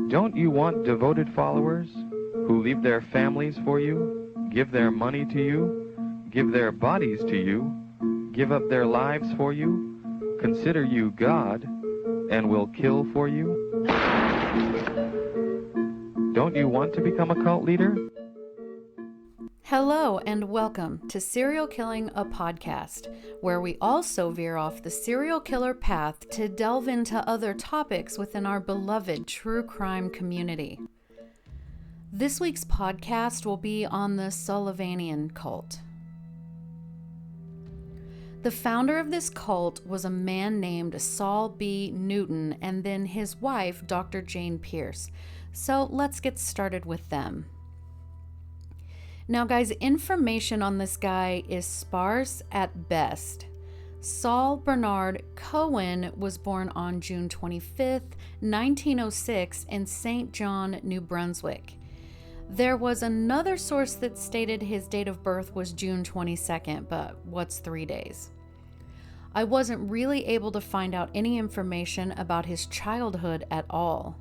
Don't you want devoted followers who leave their families for you, give their money to you, give their bodies to you, give up their lives for you, consider you God, and will kill for you? Don't you want to become a cult leader? Hello and welcome to Serial Killing, a podcast, where we also veer off the serial killer path to delve into other topics within our beloved true crime community. This week's podcast will be on the Sullivanian cult. The founder of this cult was a man named Saul B. Newton and then his wife, Dr. Jane Pierce. So let's get started with them. Now, guys, information on this guy is sparse at best. Saul Bernard Cohen was born on June 25th, 1906 in St. John, New Brunswick. There was another source that stated his date of birth was June 22nd, but what's 3 days? I wasn't really able to find out any information about his childhood at all.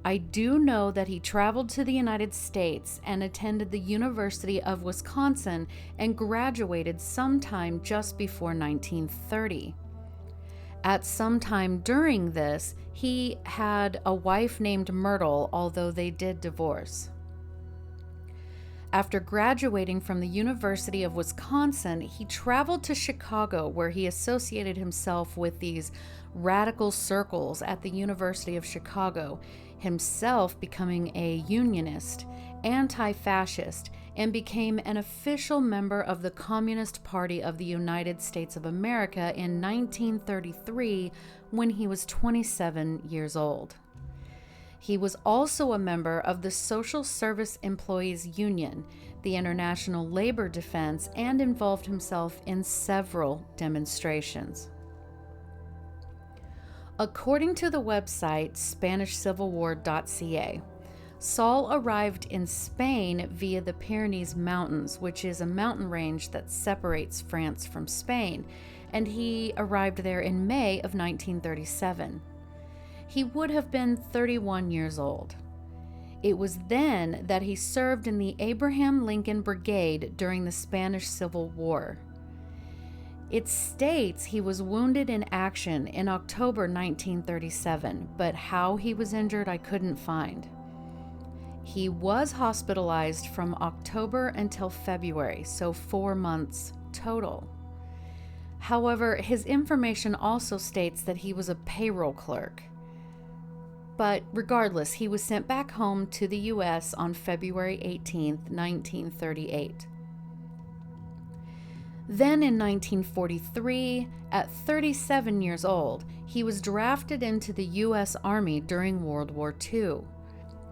I do know that he traveled to the United States and attended the University of Wisconsin and graduated sometime just before 1930. At some time during this, he had a wife named Myrtle, although they did divorce. After graduating from the University of Wisconsin, he traveled to Chicago, where he associated himself with these radical circles at the University of Chicago, himself becoming a unionist, anti-fascist, and became an official member of the Communist Party of the United States of America in 1933 when he was 27 years old. He was also a member of the Social Service Employees Union, the International Labor Defense, and involved himself in several demonstrations. According to the website SpanishCivilWar.ca, Saul arrived in Spain via the Pyrenees Mountains, which is a mountain range that separates France from Spain, and he arrived there in May of 1937. He would have been 31 years old. It was then that he served in the Abraham Lincoln Brigade during the Spanish Civil War. It states he was wounded in action in October 1937, but how he was injured I couldn't find. He was hospitalized from October until February, so 4 months total. However, his information also states that he was a payroll clerk. But regardless, he was sent back home to the U.S. on February 18, 1938. Then in 1943, at 37 years old, he was drafted into the U.S. Army during World War II.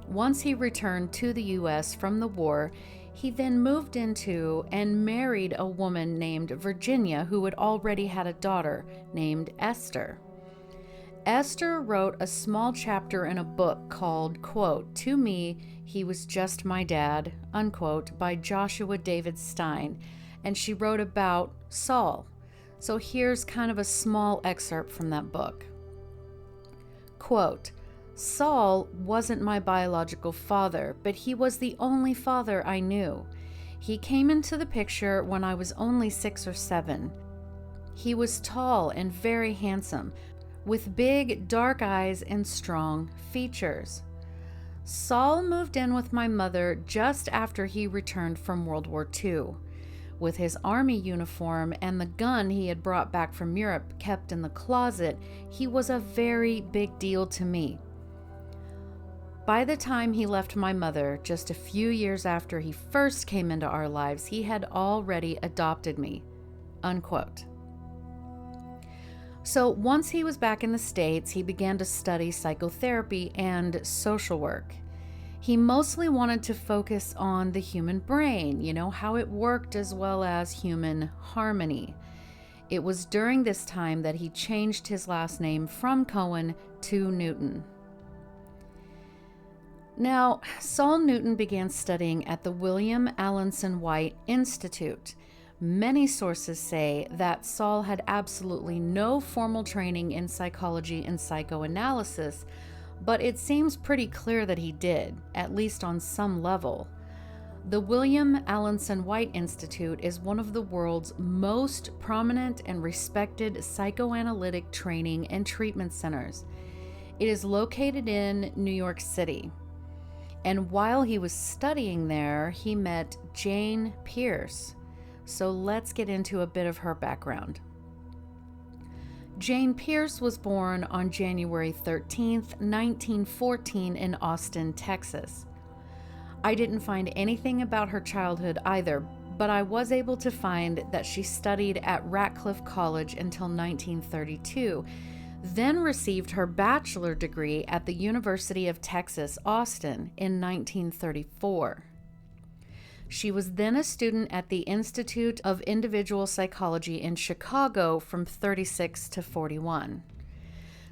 Once he returned to the U.S. from the war, he then moved into and married a woman named Virginia who had already had a daughter named Esther. Esther wrote a small chapter in a book called, quote, "To Me, He Was Just My Dad," unquote, by Joshua David Stein, and she wrote about Saul. So here's kind of a small excerpt from that book. Quote, "Saul wasn't my biological father, but he was the only father I knew. He came into the picture when I was only 6 or 7. He was tall and very handsome, with big, dark eyes and strong features. Saul moved in with my mother just after he returned from World War II. With his army uniform and the gun he had brought back from Europe kept in the closet, he was a very big deal to me. By the time he left my mother, just a few years after he first came into our lives, he had already adopted me," unquote. So once he was back in the States, he began to study psychotherapy and social work. He mostly wanted to focus on the human brain, how it worked, as well as human harmony. It was during this time that he changed his last name from Cohen to Newton. Now, Saul Newton began studying at the William Alanson White Institute, Many sources say that Saul had absolutely no formal training in psychology and psychoanalysis, but it seems pretty clear that he did, at least on some level. The William Alanson White Institute is one of the world's most prominent and respected psychoanalytic training and treatment centers. It is located in New York City. And while he was studying there, he met Jane Pierce. So let's get into a bit of her background. Jane Pierce was born on January 13th, 1914 in Austin, Texas. I didn't find anything about her childhood either, but I was able to find that she studied at Radcliffe College until 1932, then received her bachelor degree at the University of Texas, Austin in 1934. She was then a student at the Institute of Individual Psychology in Chicago from 36 to 41.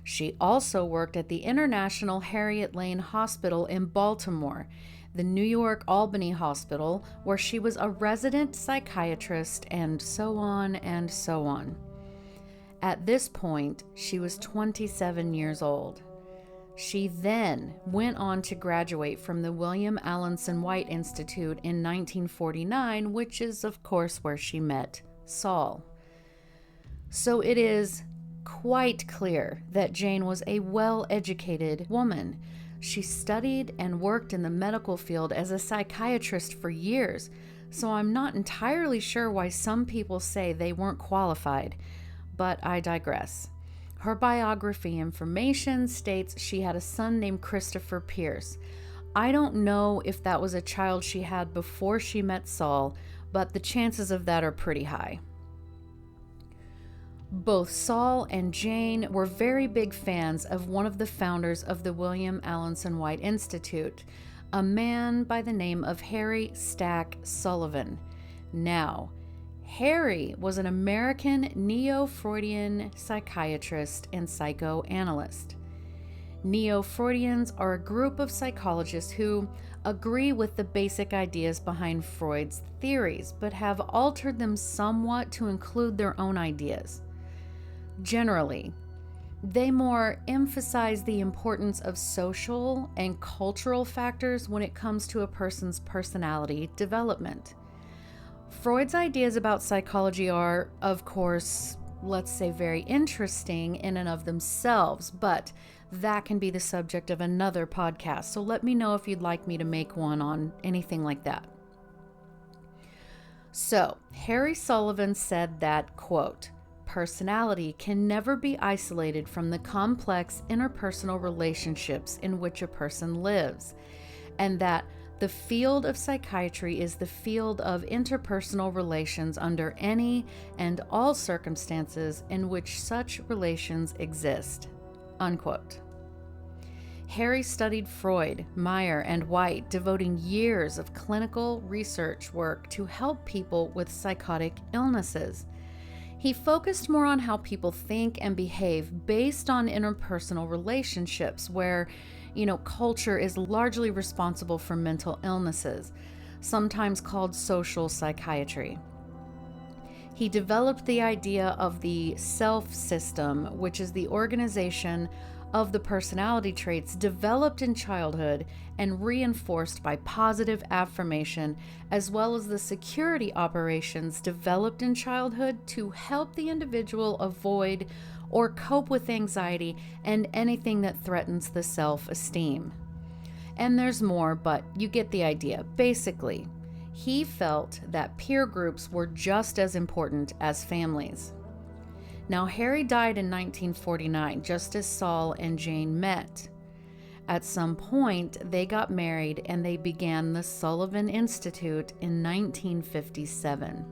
She also worked at the International Harriet Lane Hospital in Baltimore, the New York Albany Hospital, where she was a resident psychiatrist, and so on and so on. At this point, she was 27 years old. She then went on to graduate from the William Alanson White Institute in 1949, which is, of course, where she met Saul. So it is quite clear that Jane was a well-educated woman. She studied and worked in the medical field as a psychiatrist for years, so I'm not entirely sure why some people say they weren't qualified, but I digress. Her biography information states she had a son named Christopher Pierce. I don't know if that was a child she had before she met Saul, but the chances of that are pretty high. Both Saul and Jane were very big fans of one of the founders of the William Alanson White Institute, a man by the name of Harry Stack Sullivan. Now, Harry was an American neo-Freudian psychiatrist and psychoanalyst. Neo-Freudians are a group of psychologists who agree with the basic ideas behind Freud's theories, but have altered them somewhat to include their own ideas. Generally, they more emphasize the importance of social and cultural factors when it comes to a person's personality development. Freud's ideas about psychology are, of course, let's say very interesting in and of themselves, but that can be the subject of another podcast, so let me know if you'd like me to make one on anything like that. So, Harry Sullivan said that, quote, "Personality can never be isolated from the complex interpersonal relationships in which a person lives, and that the field of psychiatry is the field of interpersonal relations under any and all circumstances in which such relations exist." Unquote. Harry studied Freud, Meyer, and White, devoting years of clinical research work to help people with psychotic illnesses. He focused more on how people think and behave based on interpersonal relationships, where, culture is largely responsible for mental illnesses, sometimes called social psychiatry. He developed the idea of the self system, which is the organization of the personality traits developed in childhood and reinforced by positive affirmation, as well as the security operations developed in childhood to help the individual avoid or cope with anxiety and anything that threatens the self-esteem. And there's more, but you get the idea. Basically, he felt that peer groups were just as important as families. Now, Harry died in 1949, just as Saul and Jane met. At some point, they got married and they began the Sullivan Institute in 1957.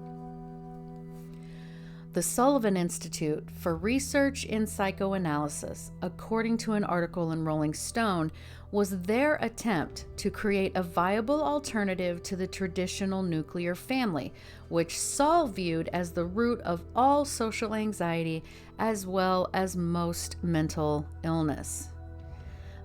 The Sullivan Institute for Research in Psychoanalysis, according to an article in Rolling Stone, was their attempt to create a viable alternative to the traditional nuclear family, which Saul viewed as the root of all social anxiety as well as most mental illness.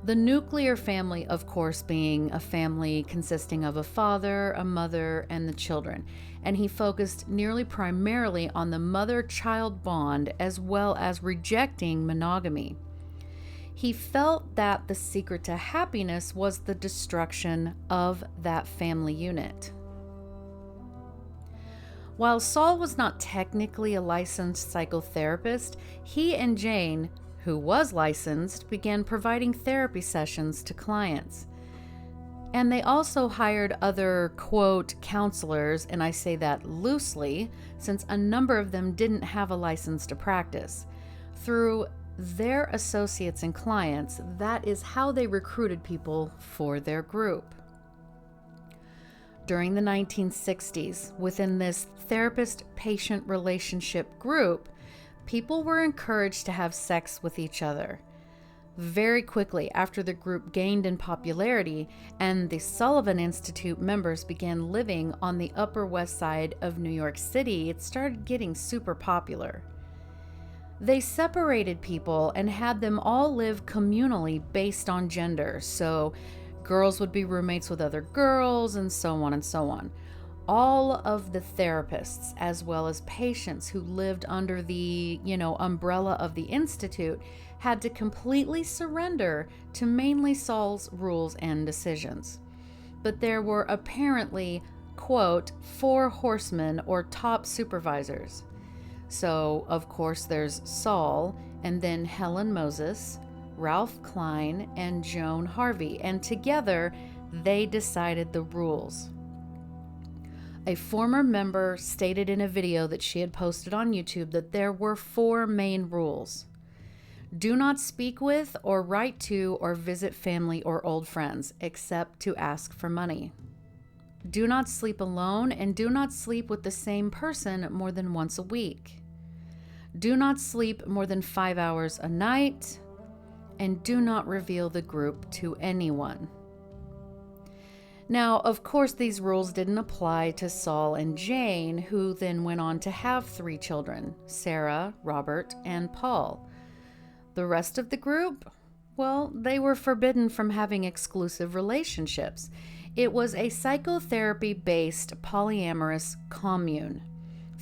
The nuclear family, of course, being a family consisting of a father, a mother, and the children. And he focused nearly primarily on the mother-child bond as well as rejecting monogamy. He felt that the secret to happiness was the destruction of that family unit. While Saul was not technically a licensed psychotherapist, he and Jane, who was licensed, began providing therapy sessions to clients. And they also hired other, quote, counselors, and I say that loosely, since a number of them didn't have a license to practice. Through their associates and clients, that is how they recruited people for their group. During the 1960s, within this therapist-patient relationship group, people were encouraged to have sex with each other. Very quickly after the group gained in popularity and the Sullivan Institute members began living on the Upper West Side of New York City, it started getting super popular. They separated people and had them all live communally based on gender. So girls would be roommates with other girls and so on and so on. All of the therapists, as well as patients who lived under the, umbrella of the Institute, had to completely surrender to mainly Saul's rules and decisions. But there were apparently, quote, 4 horsemen or top supervisors. So, of course, there's Saul, and then Helen Moses, Ralph Klein, and Joan Harvey, and together they decided the rules. A former member stated in a video that she had posted on YouTube that there were 4 main rules. Do not speak with or write to or visit family or old friends, except to ask for money. Do not sleep alone, and do not sleep with the same person more than once a week. Do not sleep more than 5 hours a night, and do not reveal the group to anyone. Now, of course, these rules didn't apply to Saul and Jane, who then went on to have 3 children, Sarah, Robert, and Paul. The rest of the group, well, they were forbidden from having exclusive relationships. It was a psychotherapy-based polyamorous commune.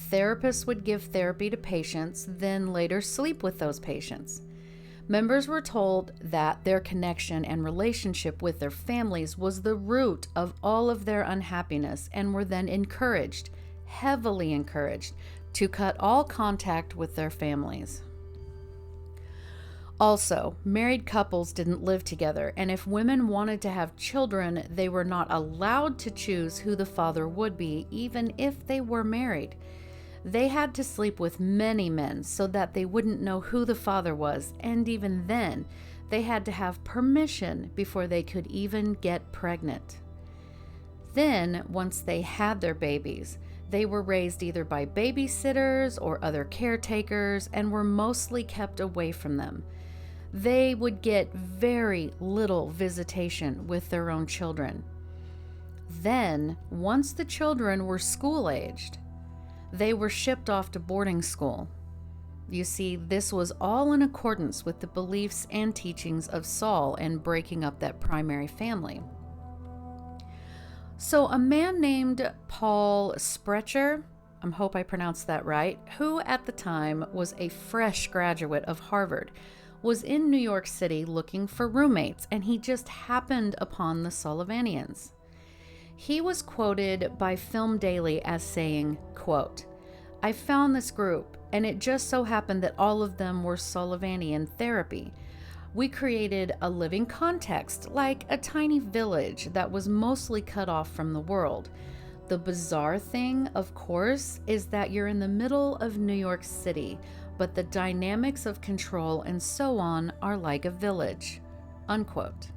Therapists would give therapy to patients, then later sleep with those patients. Members were told that their connection and relationship with their families was the root of all of their unhappiness, and were then encouraged, heavily encouraged, to cut all contact with their families. Also, married couples didn't live together, and if women wanted to have children, they were not allowed to choose who the father would be, even if they were married. They had to sleep with many men so that they wouldn't know who the father was, and even then, they had to have permission before they could even get pregnant. Then, once they had their babies, they were raised either by babysitters or other caretakers and were mostly kept away from them. They would get very little visitation with their own children. Then, once the children were school-aged, they were shipped off to boarding school. You see, this was all in accordance with the beliefs and teachings of Saul and breaking up that primary family. So a man named Paul Sprecher, I hope I pronounced that right, who at the time was a fresh graduate of Harvard, was in New York City looking for roommates, and he just happened upon the Sullivanians. He was quoted by Film Daily as saying, quote, "I found this group, and it just so happened that all of them were Sullivanian therapy. We created a living context, like a tiny village that was mostly cut off from the world. The bizarre thing, of course, is that you're in the middle of New York City, but the dynamics of control and so on are like a village." Unquote.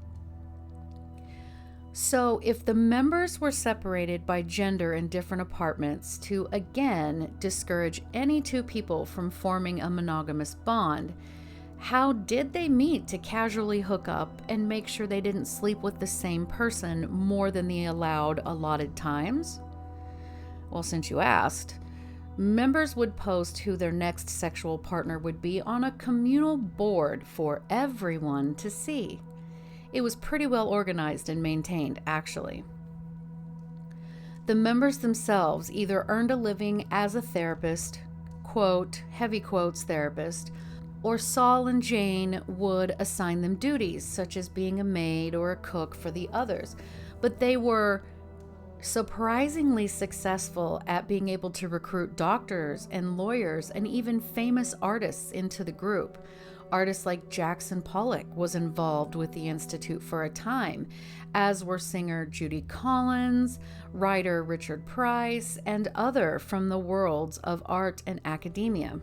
So if the members were separated by gender in different apartments to, again, discourage any 2 people from forming a monogamous bond, how did they meet to casually hook up and make sure they didn't sleep with the same person more than the allotted times? Well, since you asked, members would post who their next sexual partner would be on a communal board for everyone to see. It was pretty well organized and maintained, actually. The members themselves either earned a living as a therapist, quote, heavy quotes therapist, or Saul and Jane would assign them duties, such as being a maid or a cook for the others. But they were surprisingly successful at being able to recruit doctors and lawyers and even famous artists into the group. Artists like Jackson Pollock was involved with the Institute for a time, as were singer Judy Collins, writer Richard Price, and other from the worlds of art and academia.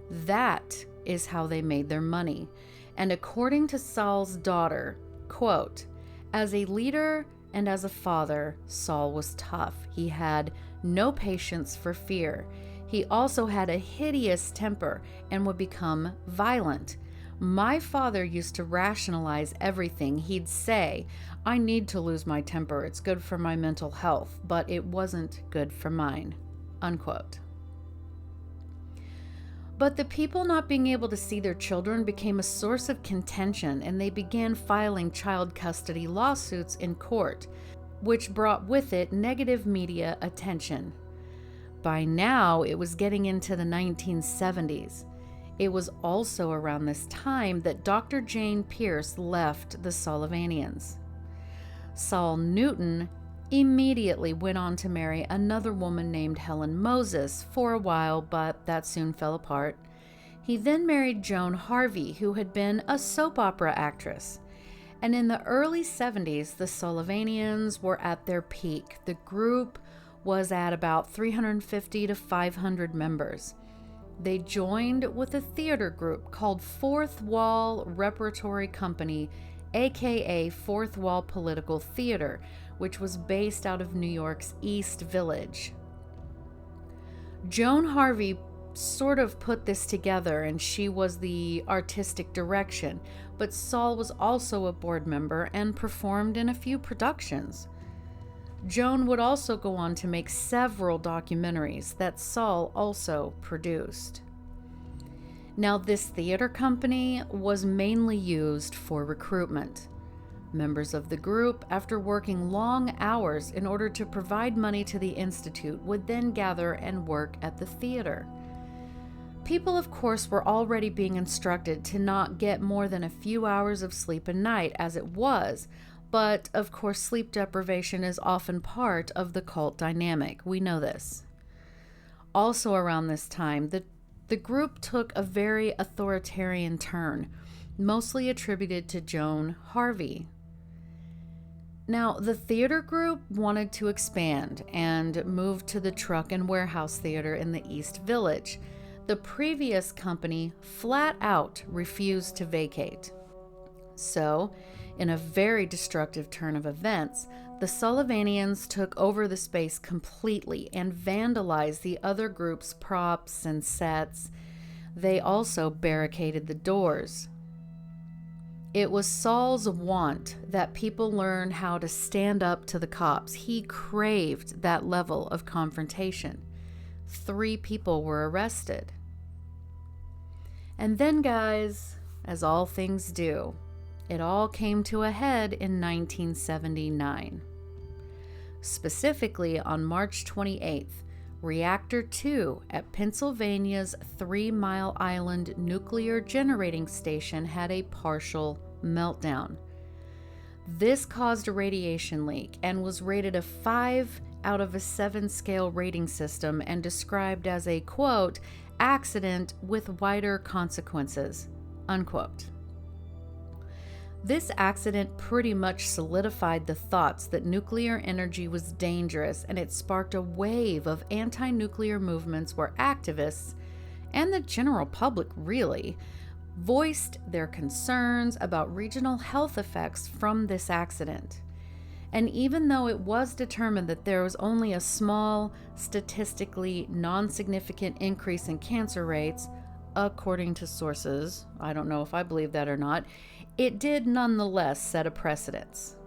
That is how they made their money. And according to Saul's daughter, quote, "As a leader and as a father, Saul was tough. He had no patience for fear. He also had a hideous temper and would become violent. My father used to rationalize everything. He'd say, 'I need to lose my temper. It's good for my mental health,' but it wasn't good for mine." Unquote. But the people not being able to see their children became a source of contention, and they began filing child custody lawsuits in court, which brought with it negative media attention. By now, it was getting into the 1970s. It was also around this time that Dr. Jane Pierce left the Sullivanians. Saul Newton immediately went on to marry another woman named Helen Moses for a while, but that soon fell apart. He then married Joan Harvey, who had been a soap opera actress. And in the early 70s, the Sullivanians were at their peak. The group was at about 350 to 500 members. They joined with a theater group called Fourth Wall Repertory Company, aka Fourth Wall Political Theater, which was based out of New York's East Village. Joan Harvey sort of put this together, and she was the artistic direction, but Saul was also a board member and performed in a few productions. Joan would also go on to make several documentaries that Saul also produced. Now, this theater company was mainly used for recruitment. Members of the group, after working long hours in order to provide money to the Institute, would then gather and work at the theater. People, of course, were already being instructed to not get more than a few hours of sleep a night as it was, but of course sleep deprivation is often part of the cult dynamic. We know this. Also around this time, the group took a very authoritarian turn, mostly attributed to Joan Harvey. Now, the theater group wanted to expand and moved to the Truck and Warehouse Theater in the East Village. The previous company flat out refused to vacate. So, in a very destructive turn of events, the Sullivanians took over the space completely and vandalized the other group's props and sets. They also barricaded the doors. It was Saul's want that people learn how to stand up to the cops. He craved that level of confrontation. 3 people were arrested. And then, guys, as all things do, it all came to a head in 1979. Specifically, on March 28th, Reactor 2 at Pennsylvania's 3 Mile Island Nuclear Generating Station had a partial meltdown. This caused a radiation leak and was rated a 5 out of a 7 scale rating system and described as a, quote, accident with wider consequences, unquote. This accident pretty much solidified the thoughts that nuclear energy was dangerous, and it sparked a wave of anti-nuclear movements where activists, and the general public really, voiced their concerns about regional health effects from this accident. And even though it was determined that there was only a small, statistically non-significant increase in cancer rates, according to sources, I don't know if I believe that or not, it did nonetheless set a precedence.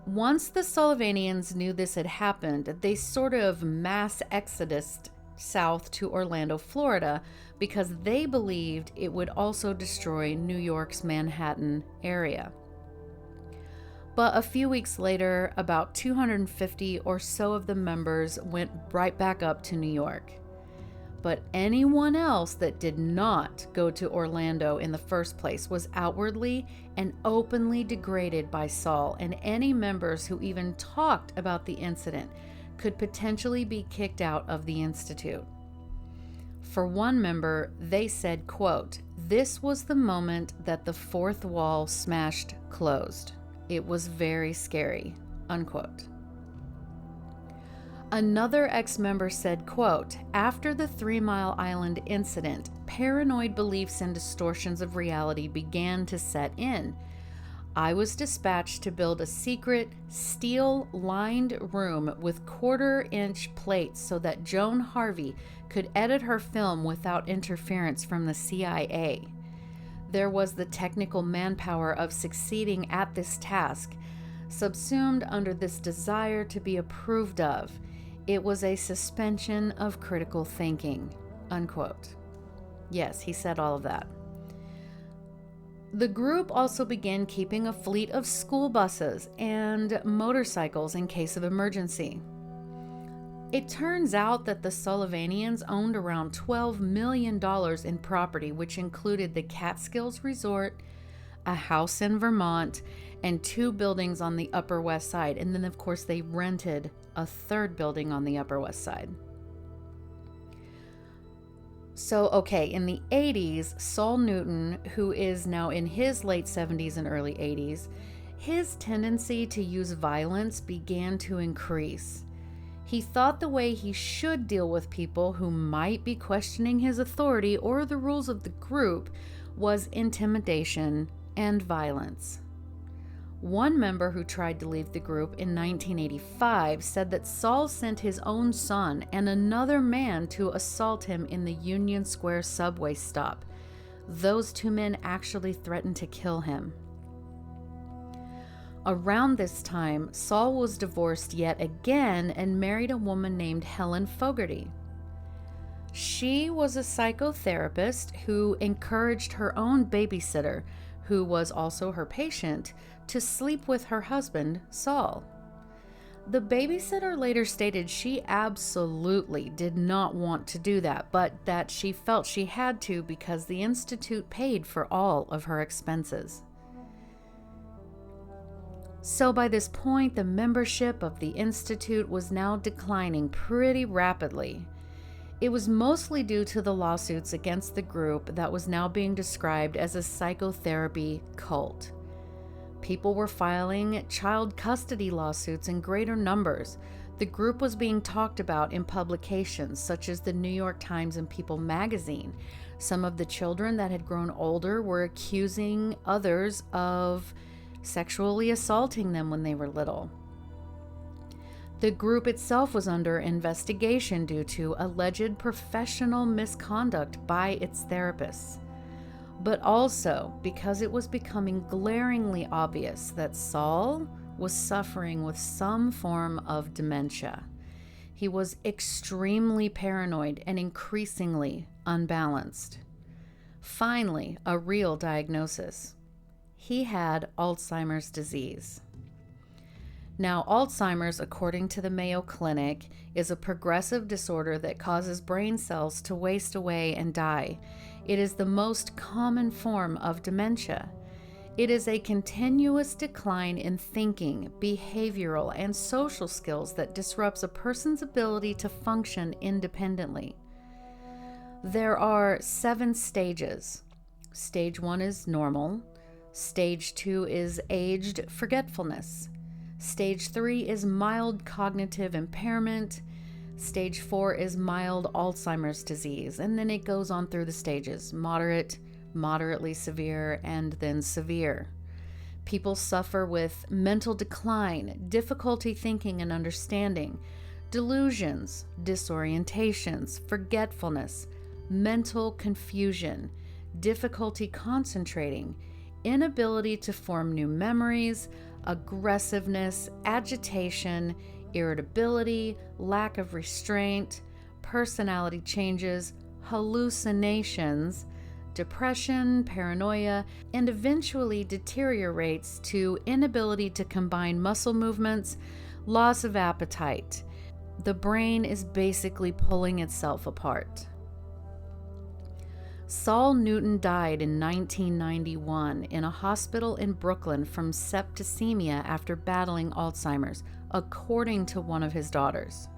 Once the Sullivanians knew this had happened, they sort of mass exodused south to Orlando, Florida, because they believed it would also destroy New York's Manhattan area. But a few weeks later, about 250 or so of the members went right back up to New York. But anyone else that did not go to Orlando in the first place was outwardly and openly degraded by Saul, and any members who even talked about the incident could potentially be kicked out of the Institute. For one member, they said, quote, "This was the moment that the fourth wall smashed closed. It was very scary," unquote. Another ex-member said, quote, "After the 3 Mile Island incident, paranoid beliefs and distortions of reality began to set in. I was dispatched to build a secret, steel-lined room with quarter-inch plates so that Joan Harvey could edit her film without interference from the CIA. There was the technical manpower of succeeding at this task, subsumed under this desire to be approved of. It was a suspension of critical thinking," unquote. Yes, he said all of that. The group also began keeping a fleet of school buses and motorcycles in case of emergency. It turns out that the Sullivanians owned around $12 million in property, which included the Catskills Resort, a house in Vermont, and 2 buildings on the Upper West Side. And then, of course, they rented a 3rd building on the Upper West Side. So, okay, in the 80s, Saul Newton, who is now in his late 70s and early 80s, his tendency to use violence began to increase. He thought the way he should deal with people who might be questioning his authority or the rules of the group was intimidation and violence. One member who tried to leave the group in 1985 said that Saul sent his own son and another man to assault him in the Union Square subway stop. Those 2 men actually threatened to kill him. Around this time, Saul was divorced yet again and married a woman named Helen Fogarty. She was a psychotherapist who encouraged her own babysitter, who was also her patient, to sleep with her husband, Saul. The babysitter later stated she absolutely did not want to do that, but that she felt she had to because the Institute paid for all of her expenses. So by this point, the membership of the Institute was now declining pretty rapidly. It was mostly due to the lawsuits against the group that was now being described as a psychotherapy cult. People were filing child custody lawsuits in greater numbers. The group was being talked about in publications such as the New York Times and People magazine. Some of the children that had grown older were accusing others of sexually assaulting them when they were little. The group itself was under investigation due to alleged professional misconduct by its therapists, but also because it was becoming glaringly obvious that Saul was suffering with some form of dementia. He was extremely paranoid and increasingly unbalanced. Finally, a real diagnosis. He had Alzheimer's disease. Now, Alzheimer's, according to the Mayo Clinic, is a progressive disorder that causes brain cells to waste away and die. It is the most common form of dementia. It is a continuous decline in thinking, behavioral, and social skills that disrupts a person's ability to function independently. There are 7 stages. Stage 1 is normal. Stage 2 is aged forgetfulness. Stage 3 is mild cognitive impairment. Stage 4 is mild Alzheimer's disease. And then it goes on through the stages: moderate, moderately severe, and then severe. People suffer with mental decline, difficulty thinking and understanding, delusions, disorientations, forgetfulness, mental confusion, difficulty concentrating, inability to form new memories, aggressiveness, agitation, irritability, lack of restraint, personality changes, hallucinations, depression, paranoia, and eventually deteriorates to inability to combine muscle movements, loss of appetite. The brain is basically pulling itself apart. Saul Newton died in 1991 in a hospital in Brooklyn from septicemia after battling Alzheimer's, according to one of his daughters.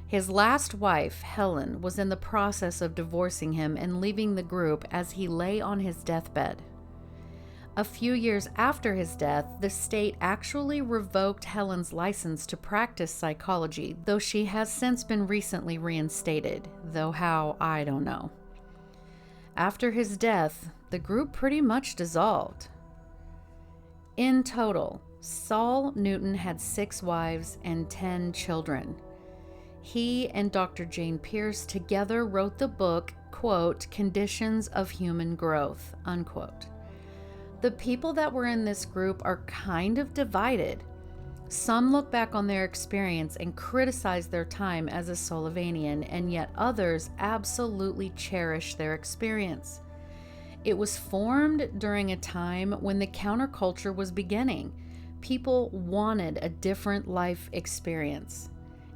His last wife, Helen, was in the process of divorcing him and leaving the group as he lay on his deathbed. A few years after his death, the state actually revoked Helen's license to practice psychology, though she has since been recently reinstated, though how, I don't know. After his death, the group pretty much dissolved. In total, Saul Newton had 6 wives and 10 children. He and Dr. Jane Pierce together wrote the book, quote, Conditions of Human Growth, unquote. The people that were in this group are kind of divided. Some look back on their experience and criticize their time as a Sullivanian, and yet others absolutely cherish their experience. It was formed during a time when the counterculture was beginning. People wanted a different life experience.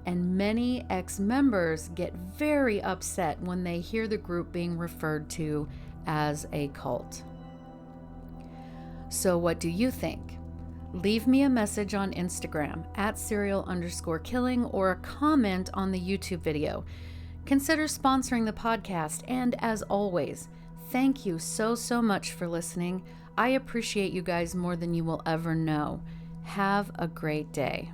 And many ex-members get very upset when they hear the group being referred to as a cult. So what do you think? Leave me a message on Instagram @serial_killing or a comment on the YouTube video. Consider sponsoring the podcast, and as always, thank you so much for listening. I appreciate you guys more than you will ever know. Have a great day.